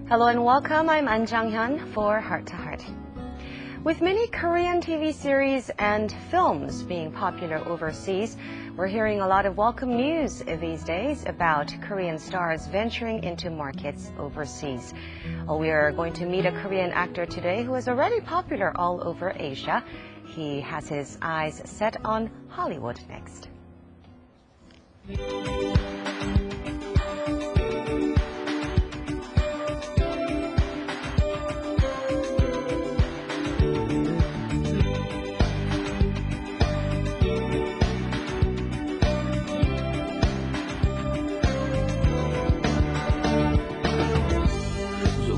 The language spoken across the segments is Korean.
Hello and welcome. I'm An Jang-hyun for Heart to Heart. With many Korean TV series and films being popular overseas, we're hearing a lot of welcome news these days about Korean stars venturing into markets overseas. We are going to meet a Korean actor today who is already popular all over Asia. He has his eyes set on Hollywood next.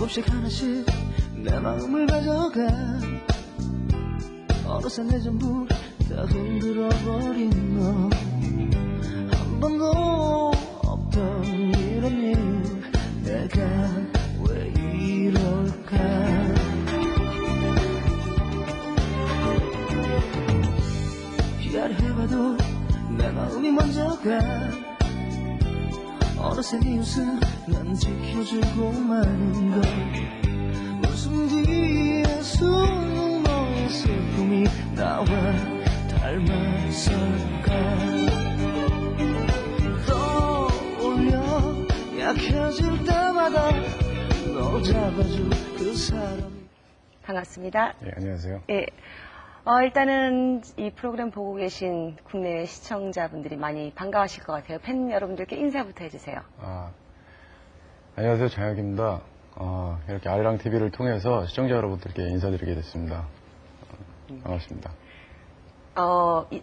조금씩 하나씩 내 마음을 가져가 어느새 내 전부 다 흔들어버린 너 한 번도 없던 이런 일 내가 왜 이럴까 피하려 해봐도 내 마음이 먼저 가 어느새 네 웃음 난 지켜주고 마는 걸 웃음 뒤에 숨은 너의 슬픔이 나와 닮았을까 떠올려 약해질 때마다 너 잡아줄 그 사람 반갑습니다. 예, 안녕하세요. 예. 일단은 이 프로그램 보고 계신 국내 시청자분들이 많이 반가워하실 것 같아요. 팬 여러분들께 인사부터 해주세요. 안녕하세요. 장혁입니다. 이렇게 아리랑 TV를 통해서 시청자 여러분들께 인사드리게 됐습니다. 반갑습니다.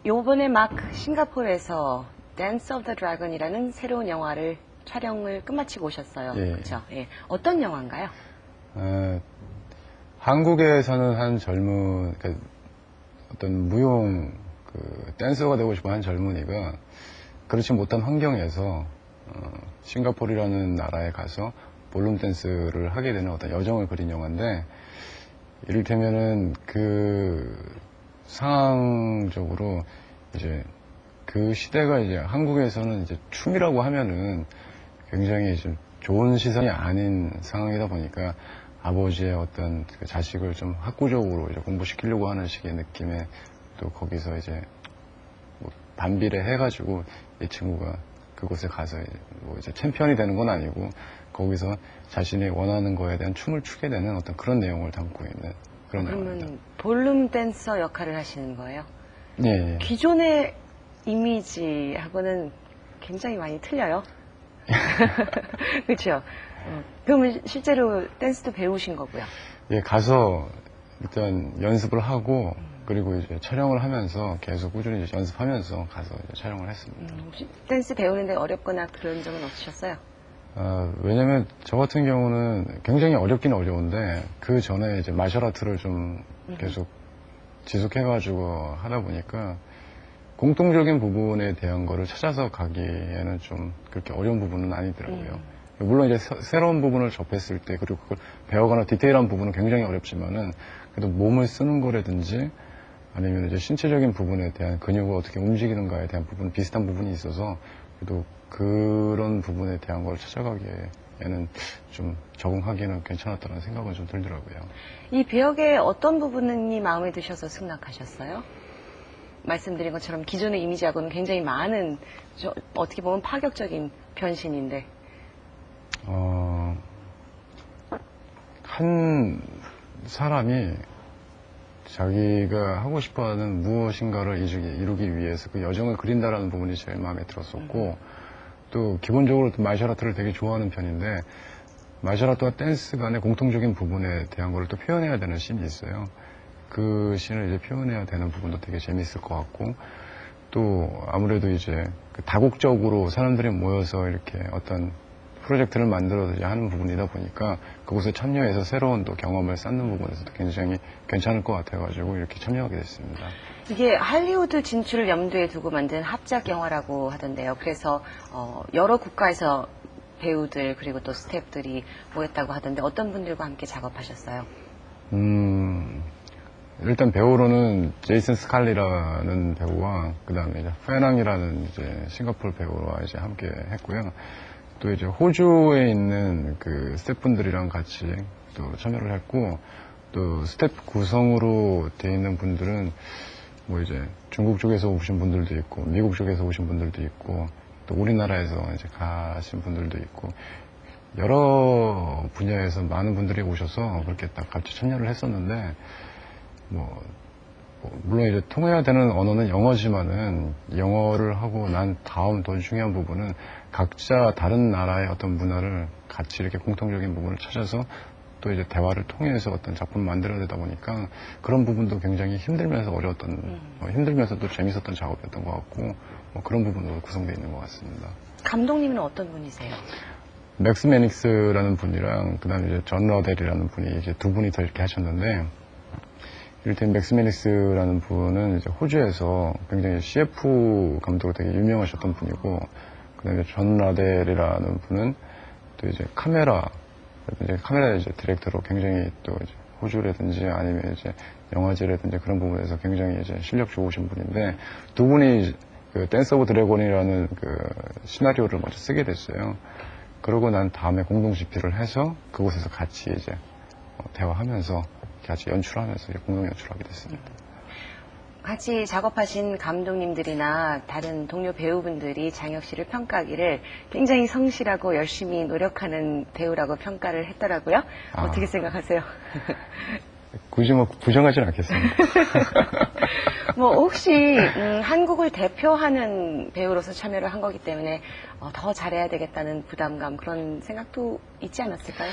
요번에 막 싱가포르에서 Dance of the Dragon이라는 새로운 영화를 촬영을 끝마치고 오셨어요. 예. 그렇죠? 예. 어떤 영화인가요? 한국에 사는 한 젊은, 어떤 무용, 댄서가 되고 싶어 한 젊은이가 그렇지 못한 환경에서, 싱가포르라는 나라에 가서 볼룸 댄스를 하게 되는 어떤 여정을 그린 영화인데, 이를테면은 상황적으로 이제 그 시대가 이제 한국에서는 이제 춤이라고 하면은 굉장히 좀 좋은 시선이 아닌 상황이다 보니까 아버지의 어떤 그 자식을 좀 학구적으로 이제 공부시키려고 하는 식의 느낌에 또 거기서 이제 뭐 반비례 해가지고 이 친구가 그곳에 가서 이제 챔피언이 되는 건 아니고 거기서 자신이 원하는 거에 대한 춤을 추게 되는 어떤 그런 내용을 담고 있는 그런 영화입니다. 그러면 볼룸 댄서 역할을 하시는 거예요? 네. 기존의 이미지하고는 굉장히 많이 틀려요. 그렇죠? 그러면 실제로 댄스도 배우신 거고요? 예, 가서 일단 연습을 하고 그리고 이제 촬영을 하면서 계속 꾸준히 이제 연습하면서 가서 이제 촬영을 했습니다. 혹시 댄스 배우는데 어렵거나 그런 점은 없으셨어요? 왜냐면 저 같은 경우는 굉장히 어렵긴 어려운데 그 전에 이제 마셜아트를 좀 계속 지속해가지고 하다 보니까 공통적인 부분에 대한 거를 찾아서 가기에는 좀 그렇게 어려운 부분은 아니더라고요. 물론 이제 새로운 부분을 접했을 때 그리고 그걸 배워가는 디테일한 부분은 굉장히 어렵지만은 그래도 몸을 쓰는 거라든지 아니면 이제 신체적인 부분에 대한 근육을 어떻게 움직이는가에 대한 부분 비슷한 부분이 있어서 그래도 그런 부분에 대한 걸 찾아가기에는 좀 적응하기에는 괜찮았다는 생각은 좀 들더라고요. 이 배역의 어떤 부분이 마음에 드셔서 승낙하셨어요? 말씀드린 것처럼 기존의 이미지하고는 굉장히 많은 어떻게 보면 파격적인 변신인데 한 사람이 자기가 하고 싶어하는 무엇인가를 이루기 위해서 그 여정을 그린다라는 부분이 제일 마음에 들었었고 또 기본적으로 마셜아트를 되게 좋아하는 편인데 마셜아트와 댄스 간의 공통적인 부분에 대한 걸 또 표현해야 되는 씬이 있어요. 그 씬을 이제 표현해야 되는 부분도 되게 재밌을 것 같고 또 아무래도 이제 다국적으로 사람들이 모여서 이렇게 어떤 프로젝트를 만들어야 하는 부분이다 보니까 그곳에 참여해서 새로운 또 경험을 쌓는 부분에서도 굉장히 괜찮을 것 같아가지고 이렇게 참여하게 됐습니다. 이게 할리우드 진출을 염두에 두고 만든 합작 영화라고 하던데요. 그래서 여러 국가에서 배우들 그리고 또 스태프들이 모였다고 하던데 어떤 분들과 함께 작업하셨어요? 일단 배우로는 제이슨 스칼리라는 배우와 그다음에 이제 페낭이라는 이제 싱가포르 배우와 이제 함께 했고요. 또 이제 호주에 있는 그 스태프분들이랑 같이 또 참여를 했고, 또 스태프 구성으로 돼 있는 분들은 뭐 이제 중국 쪽에서 오신 분들도 있고, 미국 쪽에서 오신 분들도 있고, 또 우리나라에서 이제 가신 분들도 있고, 여러 분야에서 많은 분들이 오셔서 그렇게 딱 같이 참여를 했었는데, 물론 이제 통해야 되는 언어는 영어지만은, 영어를 하고 난 다음 더 중요한 부분은 각자 다른 나라의 어떤 문화를 같이 이렇게 공통적인 부분을 찾아서 또 이제 대화를 통해서 어떤 작품을 만들어야 되다 보니까 그런 부분도 굉장히 힘들면서 어려웠던, 힘들면서도 재밌었던 작업이었던 것 같고, 그런 부분으로 구성되어 있는 것 같습니다. 감독님은 어떤 분이세요? 맥스 매닉스라는 분이랑 그다음에 이제 존 러델이라는 분이 이제 두 분이 더 이렇게 하셨는데, 이를테면 맥스 매닉스라는 분은 이제 호주에서 굉장히 CF 감독으로 되게 유명하셨던 분이고, 그다음에 존 러델이라는 분은 또 이제 카메라 이제 디렉터로 굉장히 또 이제 호주라든지 아니면 이제 영화제라든지 그런 부분에서 굉장히 이제 실력 좋으신 분인데, 두 분이 그 댄스 오브 드래곤이라는 그 시나리오를 먼저 쓰게 됐어요. 그러고 난 다음에 공동 집필을 해서 그곳에서 같이 이제 대화하면서 같이 연출하면서 이제 공동 연출하게 됐습니다. 같이 작업하신 감독님들이나 다른 동료 배우분들이 장혁 씨를 평가하기를 굉장히 성실하고 열심히 노력하는 배우라고 평가를 했더라고요. 어떻게 생각하세요? 굳이 부정하진 않겠습니다. 혹시 한국을 대표하는 배우로서 참여를 한 거기 때문에 더 잘해야 되겠다는 부담감, 그런 생각도 있지 않았을까요?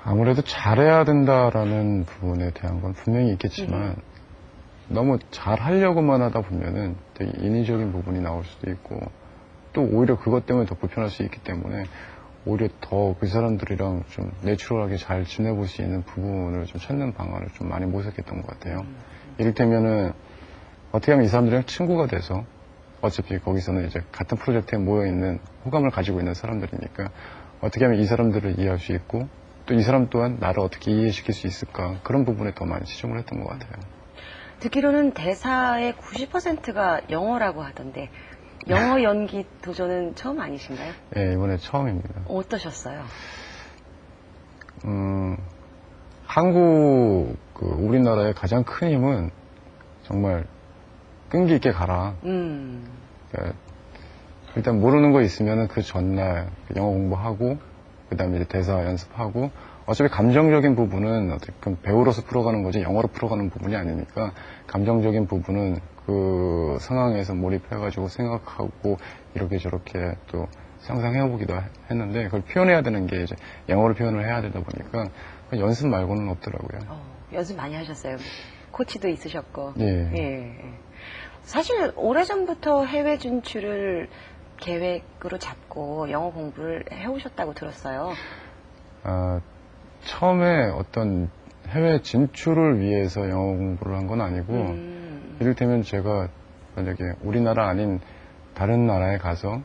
아무래도 잘해야 된다라는 부분에 대한 건 분명히 있겠지만, 너무 잘하려고만 하다 보면은 되게 인위적인 부분이 나올 수도 있고, 또 오히려 그것 때문에 더 불편할 수 있기 때문에 오히려 더 그 사람들이랑 좀 내추럴하게 잘 지내볼 수 있는 부분을 좀 찾는 방안을 좀 많이 모색했던 것 같아요. 이를테면은 어떻게 하면 이 사람들이랑 친구가 돼서, 어차피 거기서는 이제 같은 프로젝트에 모여있는 호감을 가지고 있는 사람들이니까 어떻게 하면 이 사람들을 이해할 수 있고, 또 이 사람 또한 나를 어떻게 이해시킬 수 있을까, 그런 부분에 더 많이 치중을 했던 것 같아요. 듣기로는 대사의 90%가 영어라고 하던데, 영어 연기 도전은 처음 아니신가요? 네, 이번에 처음입니다. 어떠셨어요? 우리나라의 가장 큰 힘은 정말 끈기 있게 가라. 그러니까 일단 모르는 거 있으면 그 전날 영어 공부하고, 그 다음에 이제 대사 연습하고, 어차피 감정적인 부분은 어떻게 배우로서 풀어가는 거지 영어로 풀어가는 부분이 아니니까, 감정적인 부분은 그 상황에서 몰입해가지고 생각하고 이렇게 저렇게 또 상상해보기도 했는데, 그걸 표현해야 되는 게 이제 영어로 표현을 해야 되다 보니까 연습 말고는 없더라고요. 연습 많이 하셨어요. 코치도 있으셨고. 예. 사실 오래전부터 해외 진출을 계획으로 잡고 영어 공부를 해오셨다고 들었어요. 처음에 어떤 해외 진출을 위해서 영어 공부를 한 건 아니고, 이를테면 제가 만약에 우리나라 아닌 다른 나라에 가서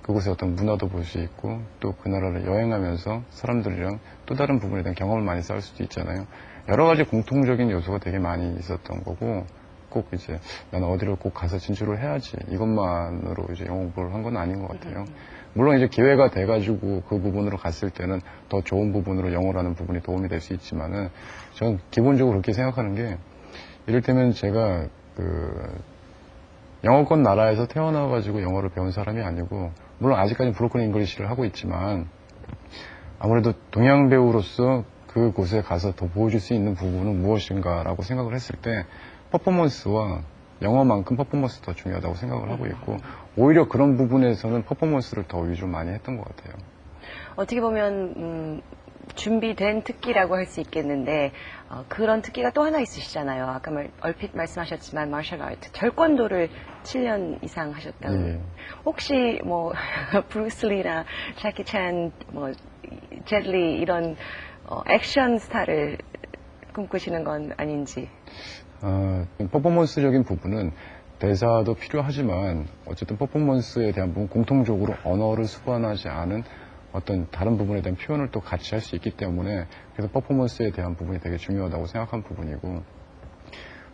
그곳의 어떤 문화도 볼 수 있고, 또 그 나라를 여행하면서 사람들이랑 또 다른 부분에 대한 경험을 많이 쌓을 수도 있잖아요. 여러 가지 공통적인 요소가 되게 많이 있었던 거고, 꼭 이제 나는 어디를 꼭 가서 진출을 해야지, 이것만으로 이제 영어 공부를 한 건 아닌 것 같아요. 물론 이제 기회가 돼가지고 그 부분으로 갔을 때는 더 좋은 부분으로 영어라는 부분이 도움이 될 수 있지만은, 저는 기본적으로 그렇게 생각하는 게, 이를테면 제가 영어권 나라에서 태어나가지고 영어를 배운 사람이 아니고, 물론 아직까지 브로큰 잉글리시를 하고 있지만, 아무래도 동양 배우로서 그곳에 가서 더 보여줄 수 있는 부분은 무엇인가라고 생각을 했을 때, 퍼포먼스와 영어만큼 퍼포먼스 더 중요하다고 생각을 하고 있고, 오히려 그런 부분에서는 퍼포먼스를 더 위주로 많이 했던 것 같아요. 어떻게 보면 준비된 특기라고 할 수 있겠는데, 그런 특기가 또 하나 있으시잖아요. 아까 얼핏 말씀하셨지만 마셜 아트, 태권도를 7년 이상 하셨다고. 예. 혹시 브루스리나 자키 찬, 제트리 이런 액션 스타를 꿈꾸시는 건 아닌지? 퍼포먼스적인 부분은 대사도 필요하지만, 어쨌든 퍼포먼스에 대한 부분, 공통적으로 언어를 수반하지 않은 어떤 다른 부분에 대한 표현을 또 같이 할 수 있기 때문에, 그래서 퍼포먼스에 대한 부분이 되게 중요하다고 생각한 부분이고,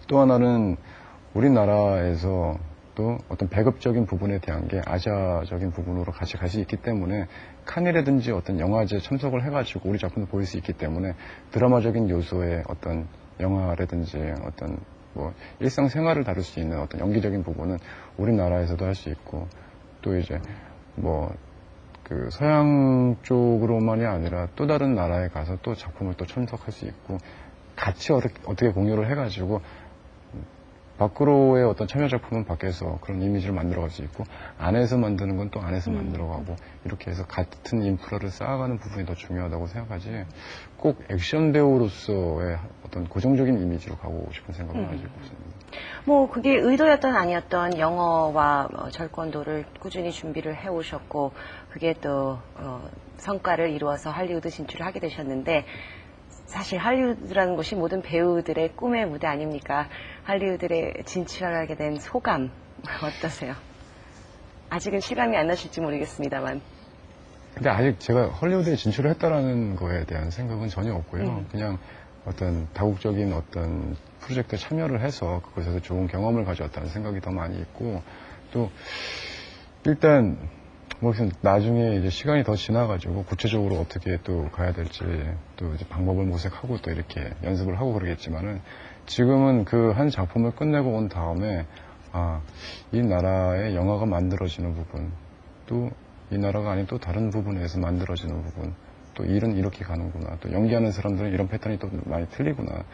또 하나는 우리나라에서 또 어떤 배급적인 부분에 대한 게 아시아적인 부분으로 같이 갈 수 있기 때문에 칸이라든지 어떤 영화제 참석을 해가지고 우리 작품도 보일 수 있기 때문에 드라마적인 요소의 어떤 영화라든지 어떤 뭐 일상생활을 다룰 수 있는 어떤 연기적인 부분은 우리나라에서도 할 수 있고 또 이제 뭐 그 서양 쪽으로만이 아니라 또 다른 나라에 가서 또 작품을 또 참석할 수 있고 같이 어떻게 공유를 해가지고 밖으로의 어떤 참여 작품은 밖에서 그런 이미지를 만들어갈 수 있고 안에서 만드는 건 또 안에서 만들어가고 이렇게 해서 같은 인프라를 쌓아가는 부분이 더 중요하다고 생각하지 꼭 액션 배우로서의 어떤 고정적인 이미지로 가고 싶은 생각은 가지고 있습니다. 뭐 그게 의도였던 아니었던 영어와 절권도를 꾸준히 준비를 해오셨고 그게 또 성과를 이루어서 할리우드 진출을 하게 되셨는데 사실 할리우드라는 곳이 모든 배우들의 꿈의 무대 아닙니까? 할리우드에 진출하게 된 소감 어떠세요? 아직은 실감이 안 나실지 모르겠습니다만. 근데 아직 제가 헐리우드에 진출을 했다라는 거에 대한 생각은 전혀 없고요. 그냥 어떤 다국적인 어떤 프로젝트에 참여를 해서 그곳에서 좋은 경험을 가져왔다는 생각이 더 많이 있고 또 일단 뭐 나중에 이제 시간이 더 지나가지고 구체적으로 어떻게 또 가야 될지 또 이제 방법을 모색하고 또 이렇게 연습을 하고 그러겠지만은 지금은 그 한 작품을 끝내고 온 다음에 이 나라의 영화가 만들어지는 부분 또 이 나라가 아닌 또 다른 부분에서 만들어지는 부분 또 일은 이렇게 가는구나 또 연기하는 사람들은 이런 패턴이 또 많이 틀리구나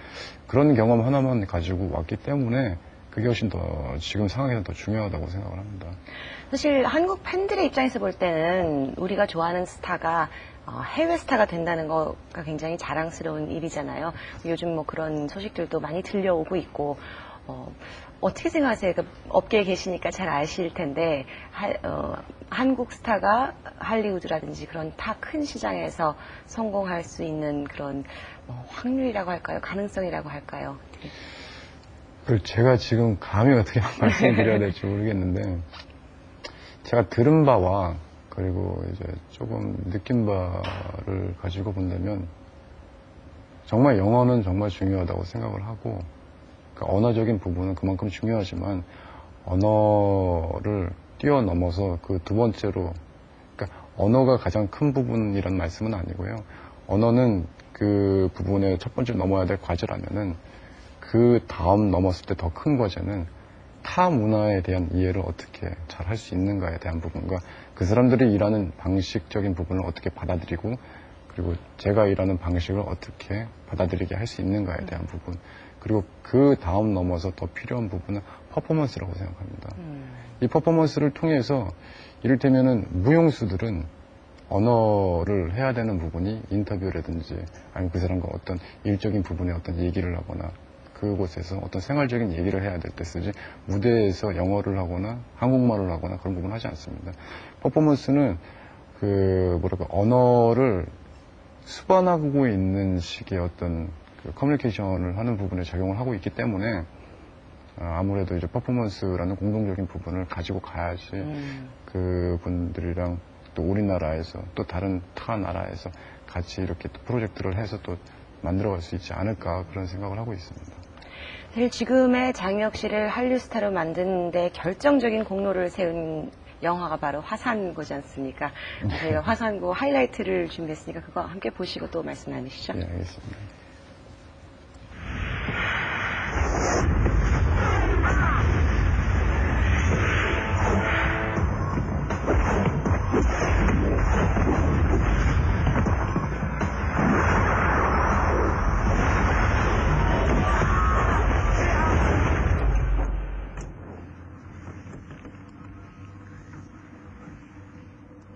그런 경험 하나만 가지고 왔기 때문에 그게 훨씬 더 지금 상황에서 더 중요하다고 생각을 합니다. 사실 한국 팬들의 입장에서 볼 때는 우리가 좋아하는 스타가 해외 스타가 된다는 거가 굉장히 자랑스러운 일이잖아요. 요즘 뭐 그런 소식들도 많이 들려오고 있고 어떻게 생각하세요? 그러니까 업계에 계시니까 잘 아실 텐데 한국 스타가 할리우드라든지 그런 다 큰 시장에서 성공할 수 있는 그런 확률이라고 할까요? 가능성이라고 할까요? 제가 지금 감히 어떻게 말씀드려야 될지 모르겠는데 제가 들은 바와 그리고 이제 조금 느낀 바를 가지고 본다면 정말 영어는 정말 중요하다고 생각을 하고 그러니까 언어적인 부분은 그만큼 중요하지만 언어를 뛰어넘어서 그 두 번째로 그러니까 언어가 가장 큰 부분이란 말씀은 아니고요. 언어는 그 부분에 첫 번째 넘어야 될 과제라면은 그 다음 넘었을 때 더 큰 과제는 타 문화에 대한 이해를 어떻게 잘 할 수 있는가에 대한 부분과 그 사람들이 일하는 방식적인 부분을 어떻게 받아들이고 그리고 제가 일하는 방식을 어떻게 받아들이게 할 수 있는가에 대한 부분 그리고 그 다음 넘어서 더 필요한 부분은 퍼포먼스라고 생각합니다. 이 퍼포먼스를 통해서 이를테면은 무용수들은 언어를 해야 되는 부분이 인터뷰라든지 아니면 그 사람과 어떤 일적인 부분에 어떤 얘기를 하거나 그곳에서 어떤 생활적인 얘기를 해야 될 때 쓰지 무대에서 영어를 하거나 한국말을 하거나 그런 부분을 하지 않습니다. 퍼포먼스는 언어를 수반하고 있는 식의 어떤 커뮤니케이션을 하는 부분에 작용을 하고 있기 때문에 아무래도 이제 퍼포먼스라는 공동적인 부분을 가지고 가야지 그분들이랑 또 우리나라에서 또 다른 타 나라에서 같이 이렇게 또 프로젝트를 해서 또 만들어갈 수 있지 않을까 그런 생각을 하고 있습니다. 사실 지금의 장혁 씨를 한류 스타로 만드는 데 결정적인 공로를 세운 영화가 바로 화산고지 않습니까? 저희가 화산고 하이라이트를 준비했으니까 그거 함께 보시고 또 말씀 나누시죠. 네, 알겠습니다.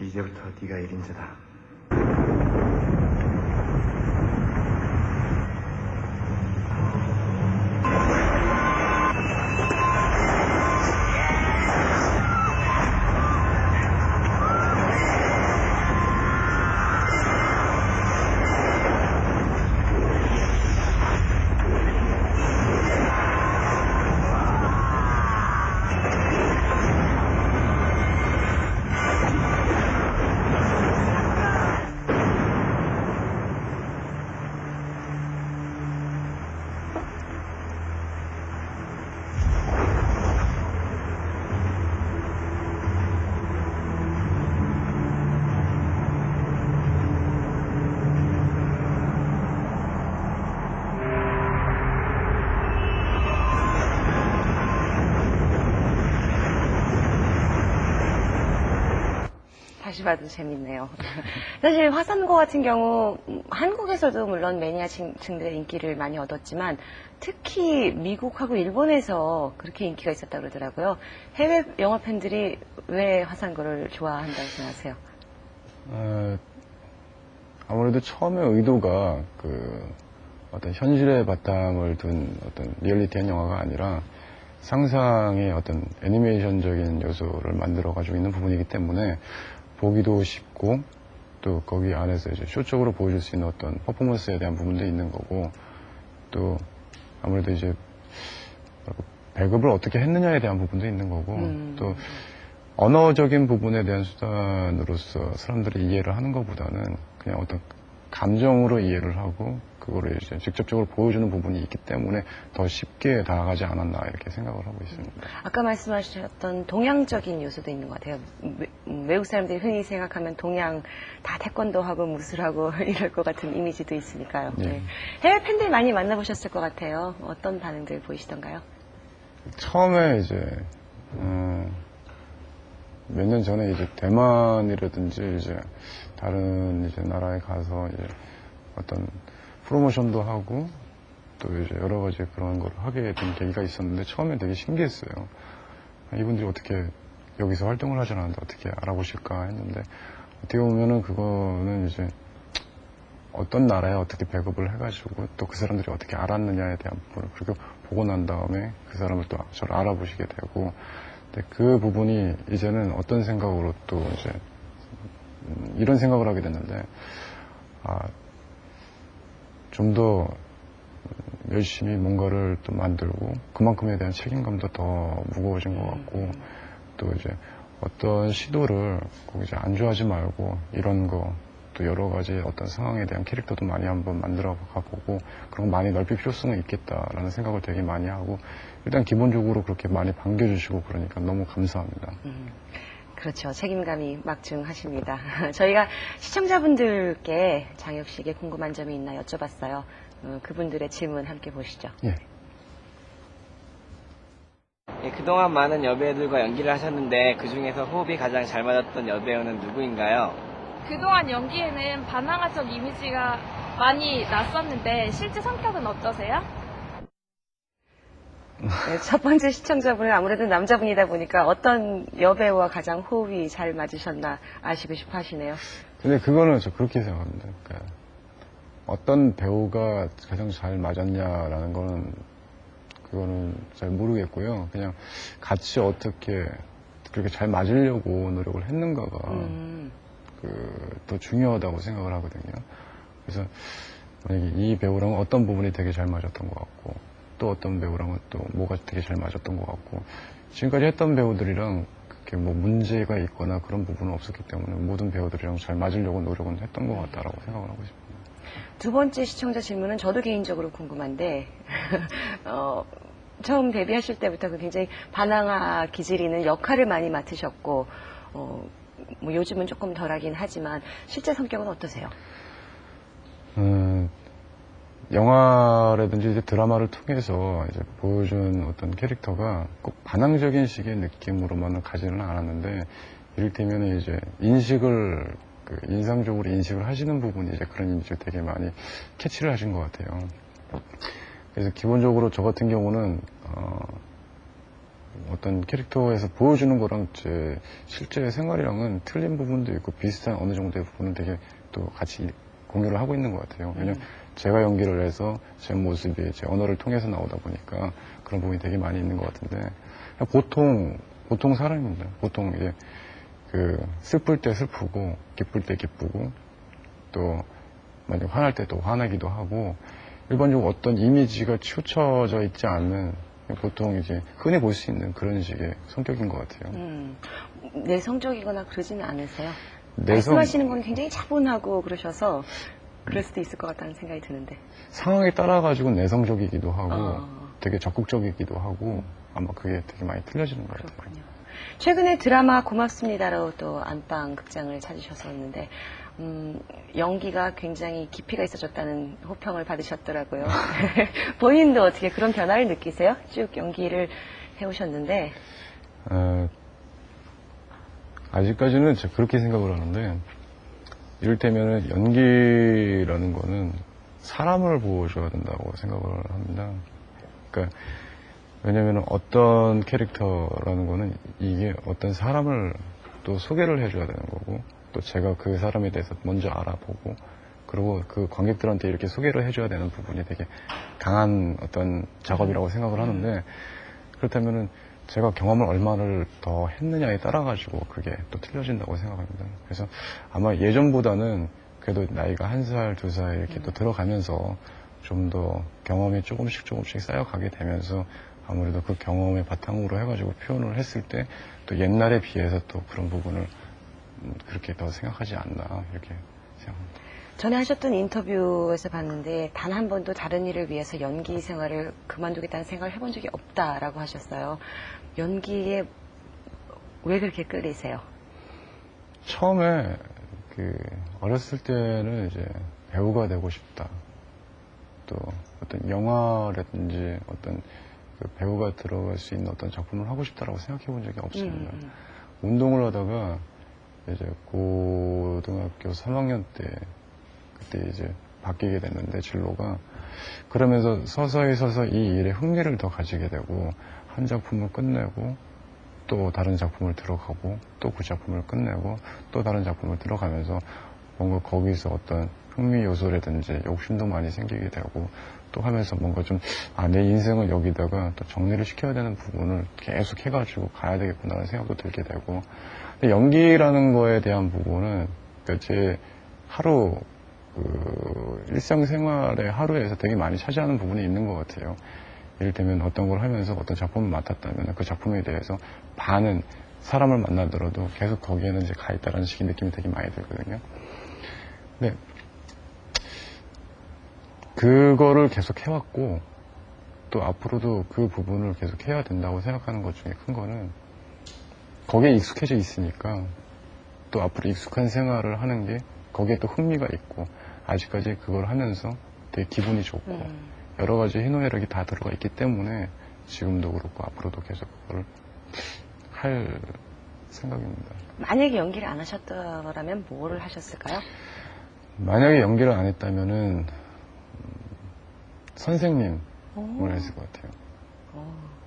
이제부터 네가 1인자다. 다시 봐도 재밌네요. 사실 화산고 같은 경우 한국에서도 물론 매니아층들의 인기를 많이 얻었지만 특히 미국하고 일본에서 그렇게 인기가 있었다고 그러더라고요. 해외 영화 팬들이 왜 화산고를 좋아한다고 생각하세요? 아무래도 처음에 의도가 어떤 현실의 바탕을 둔 어떤 리얼리티한 영화가 아니라 상상의 어떤 애니메이션적인 요소를 만들어 가지고 있는 부분이기 때문에 보기도 쉽고 또 거기 안에서 이제 쇼적으로 보여줄 수 있는 어떤 퍼포먼스에 대한 부분도 있는 거고 또 아무래도 이제 배급을 어떻게 했느냐에 대한 부분도 있는 거고 또 언어적인 부분에 대한 수단으로서 사람들이 이해를 하는 것보다는 그냥 어떤 감정으로 이해를 하고 그거를 이제 직접적으로 보여주는 부분이 있기 때문에 더 쉽게 다가가지 않았나 이렇게 생각을 하고 있습니다. 아까 말씀하셨던 동양적인 요소도 있는 것 같아요. 외국 사람들이 흔히 생각하면 동양 다 태권도하고 무술하고 이럴 것 같은 이미지도 있으니까요. 네. 네. 해외 팬들 많이 만나보셨을 것 같아요. 어떤 반응들 보이시던가요? 처음에 이제 몇 년 전에 이제 대만이라든지 이제 다른 이제 나라에 가서 이제 어떤 프로모션도 하고 또 이제 여러 가지 그런 걸 하게 된 계기가 있었는데 처음에 되게 신기했어요. 이분들이 어떻게 여기서 활동을 하지 않았는데 어떻게 알아보실까 했는데 어떻게 보면은 그거는 이제 어떤 나라에 어떻게 배급을 해가지고 또 그 사람들이 어떻게 알았느냐에 대한 부분을 그렇게 보고 난 다음에 그 사람을 또 저를 알아보시게 되고 근데 그 부분이 이제는 어떤 생각으로 또 이제 이런 생각을 하게 됐는데 좀 더 열심히 뭔가를 또 만들고 그만큼에 대한 책임감도 더 무거워진 것 같고 또 이제 어떤 시도를 꼭 이제 안주하지 말고 이런 거 또 여러 가지 어떤 상황에 대한 캐릭터도 많이 한번 만들어 가보고 그런 거 많이 넓힐 필요성은 있겠다라는 생각을 되게 많이 하고 일단 기본적으로 그렇게 많이 반겨주시고 그러니까 너무 감사합니다. 그렇죠. 책임감이 막중하십니다. 저희가 시청자분들께 장혁 씨에게 궁금한 점이 있나 여쭤봤어요. 그분들의 질문 함께 보시죠. 예. 예, 그동안 많은 여배우들과 연기를 하셨는데 그중에서 호흡이 가장 잘 맞았던 여배우는 누구인가요? 그동안 연기에는 반항아적 이미지가 많이 났었는데 실제 성격은 어떠세요? 네, 첫 번째 시청자분은 아무래도 남자분이다 보니까 어떤 여배우와 가장 호흡이 잘 맞으셨나 아시고 싶어 하시네요. 근데 그거는 저 그렇게 생각합니다. 그러니까 어떤 배우가 가장 잘 맞았냐라는 거는 그거는 잘 모르겠고요. 그냥 같이 어떻게 그렇게 잘 맞으려고 노력을 했는가가 더 중요하다고 생각을 하거든요. 그래서 만약에 이 배우랑은 어떤 부분이 되게 잘 맞았던 것 같고 또 어떤 배우랑은 또 뭐가 되게 잘 맞았던 것 같고 지금까지 했던 배우들이랑 그렇게 뭐 문제가 있거나 그런 부분은 없었기 때문에 모든 배우들이랑 잘 맞으려고 노력은 했던 것 같다라고 생각을 하고 싶습니다. 두 번째 시청자 질문은 저도 개인적으로 궁금한데 처음 데뷔하실 때부터 굉장히 반항아 기질이는 역할을 많이 맡으셨고 뭐 요즘은 조금 덜하긴 하지만 실제 성격은 어떠세요? 영화라든지 이제 드라마를 통해서 이제 보여준 어떤 캐릭터가 꼭 반항적인 식의 느낌으로만은 가지는 않았는데 이를테면 이제 인식을 인상적으로 인식을 하시는 부분이 이제 그런 이미지를 되게 많이 캐치를 하신 것 같아요. 그래서 기본적으로 저 같은 경우는 어떤 캐릭터에서 보여주는 거랑 제 실제 생활이랑은 틀린 부분도 있고 비슷한 어느 정도의 부분은 되게 또 같이 공유를 하고 있는 것 같아요. 왜냐면 제가 연기를 해서 제 모습이 제 언어를 통해서 나오다 보니까 그런 부분이 되게 많이 있는 것 같은데 보통 사람입니다. 보통 이제 슬플 때 슬프고 기쁠 때 기쁘고 또 만약 화날 때 또 화나기도 하고 일반적으로 어떤 이미지가 치우쳐져 있지 않는 보통 이제 흔히 볼 수 있는 그런 식의 성격인 것 같아요. 내성적이거나 그러지는 않으세요? 말씀하시는 건 굉장히 차분하고 그러셔서 그럴 수도 있을 것 같다는 생각이 드는데. 상황에 따라 가지고 내성적이기도 하고 되게 적극적이기도 하고 아마 그게 되게 많이 틀려지는 것 같아요. 그렇군요. 최근에 드라마 고맙습니다로 또 안방 극장을 찾으셨었는데 연기가 굉장히 깊이가 있어졌다는 호평을 받으셨더라고요. 본인도 어떻게 그런 변화를 느끼세요? 쭉 연기를 해오셨는데. 아직까지는 제가 그렇게 생각을 하는데, 이를테면 연기라는 거는 사람을 보여줘야 된다고 생각을 합니다. 그러니까 왜냐면 어떤 캐릭터라는 거는 이게 어떤 사람을 또 소개를 해줘야 되는 거고, 또 제가 그 사람에 대해서 먼저 알아보고, 그리고 그 관객들한테 이렇게 소개를 해줘야 되는 부분이 되게 강한 어떤 작업이라고 생각을 하는데, 그렇다면은 제가 경험을 얼마를 더 했느냐에 따라 가지고 그게 또 틀려진다고 생각합니다. 그래서 아마 예전보다는 그래도 나이가 1살, 2살 이렇게 또 들어가면서 좀 더 경험이 조금씩 쌓여가게 되면서 아무래도 그 경험의 바탕으로 해가지고 표현을 했을 때 또 옛날에 비해서 또 그런 부분을 그렇게 더 생각하지 않나 이렇게 생각합니다. 전에 하셨던 인터뷰에서 봤는데 단 한 번도 다른 일을 위해서 연기 생활을 그만두겠다는 생각을 해본 적이 없다라고 하셨어요. 연기에 왜 그렇게 끌리세요? 처음에 어렸을 때는 이제 배우가 되고 싶다. 또 어떤 영화라든지 어떤 그 배우가 들어갈 수 있는 어떤 작품을 하고 싶다라고 생각해 본 적이 없습니다. 운동을 하다가 이제 고등학교 3학년 때 그때 이제 바뀌게 됐는데 진로가 그러면서 서서히 이 일에 흥미를 더 가지게 되고 한 작품을 끝내고 또 다른 작품을 들어가고 또 그 작품을 끝내고 또 다른 작품을 들어가면서 뭔가 거기서 어떤 흥미 요소라든지 욕심도 많이 생기게 되고 또 하면서 뭔가 좀 내 인생을 여기다가 또 정리를 시켜야 되는 부분을 계속 해가지고 가야 되겠구나라는 생각도 들게 되고 근데 연기라는 거에 대한 부분은 그러니까 제 하루 일상생활의 하루에서 되게 많이 차지하는 부분이 있는 것 같아요. 이를테면 어떤 걸 하면서 어떤 작품을 맡았다면 그 작품에 대해서 반은 사람을 만나더라도 계속 거기에는 이제 가 있다라는 식의 느낌이 되게 많이 들거든요. 근데 그거를 계속 해왔고 또 앞으로도 그 부분을 계속 해야 된다고 생각하는 것 중에 큰 거는 거기에 익숙해져 있으니까 또 앞으로 익숙한 생활을 하는 게 거기에 또 흥미가 있고 아직까지 그걸 하면서 되게 기분이 좋고 여러 가지 희노애락이 다 들어가 있기 때문에 지금도 그렇고 앞으로도 계속 그걸 할 생각입니다. 만약에 연기를 안 하셨더라면 뭐를 하셨을까요? 만약에 연기를 안 했다면은 선생님을 했을 것 같아요.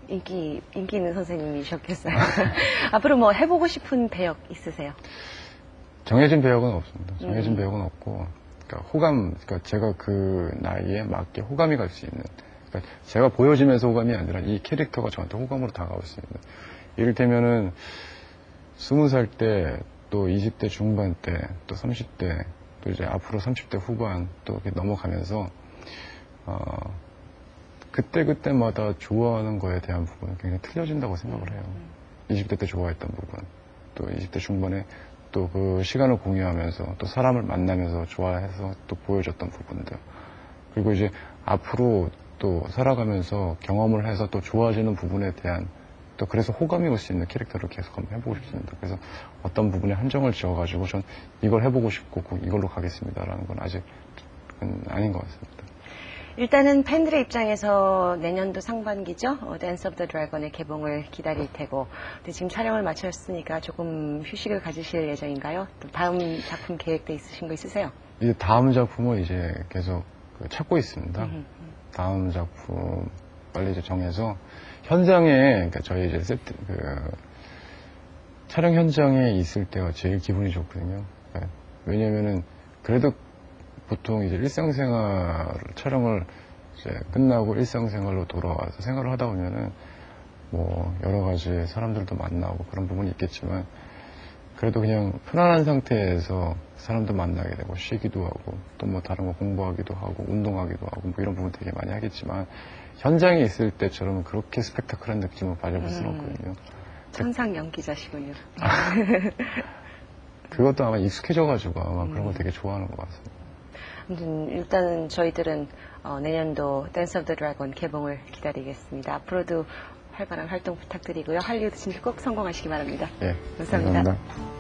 인기 있는 선생님이셨겠어요. 앞으로 뭐 해보고 싶은 배역 있으세요? 정해진 배역은 없습니다. 정해진 배역은 없고, 그러니까 제가 그 나이에 맞게 호감이 갈 수 있는, 그러니까 제가 보여지면서 호감이 아니라 이 캐릭터가 저한테 호감으로 다가올 수 있는. 이를테면은 20살 때, 또 20대 중반 때, 또 30대, 또 이제 앞으로 30대 후반 또 이렇게 넘어가면서 그때마다 좋아하는 거에 대한 부분은 굉장히 틀려진다고 생각을 해요. 20대 때 좋아했던 부분, 또 20대 중반에 또 그 시간을 공유하면서 또 사람을 만나면서 좋아해서 또 보여줬던 부분들. 그리고 이제 앞으로 또 살아가면서 경험을 해서 또 좋아지는 부분에 대한 또 그래서 호감이 올 수 있는 캐릭터를 계속 한번 해보고 싶습니다. 그래서 어떤 부분에 한정을 지어가지고 전 이걸 해보고 싶고 꼭 이걸로 가겠습니다라는 건 아직은 아닌 것 같습니다. 일단은 팬들의 입장에서 내년도 상반기죠. 댄스 오브 더 드래곤의 개봉을 기다릴 테고 근데 지금 촬영을 마쳤으니까 조금 휴식을 가지실 예정인가요? 또 다음 작품 계획도 있으신 거 있으세요? 이제 다음 작품을 이제 계속 찾고 있습니다. 다음 작품 빨리 이제 정해서 현장에 그러니까 저희 이제 세트 촬영 현장에 있을 때가 제일 기분이 좋거든요. 그러니까 왜냐면은 그래도 보통 이제 일상생활 촬영을 이제 끝나고 일상생활로 돌아와서 생활을 하다 보면은 뭐 여러 가지 사람들도 만나고 그런 부분이 있겠지만 그래도 그냥 편안한 상태에서 사람도 만나게 되고 쉬기도 하고 또 뭐 다른 거 공부하기도 하고 운동하기도 하고 뭐 이런 부분 되게 많이 하겠지만 현장에 있을 때처럼 그렇게 스펙타클한 느낌을 받아볼 수는 없거든요. 천상 연기자시군요. 그것도 아마 익숙해져가지고 아마 그런 걸 되게 좋아하는 것 같습니다. 아무튼 일단은 저희들은 내년도 댄스 오브 더 드래곤 개봉을 기다리겠습니다. 앞으로도 활발한 활동 부탁드리고요. 할리우드 진출 꼭 성공하시기 바랍니다. 예, 감사합니다. 감사합니다.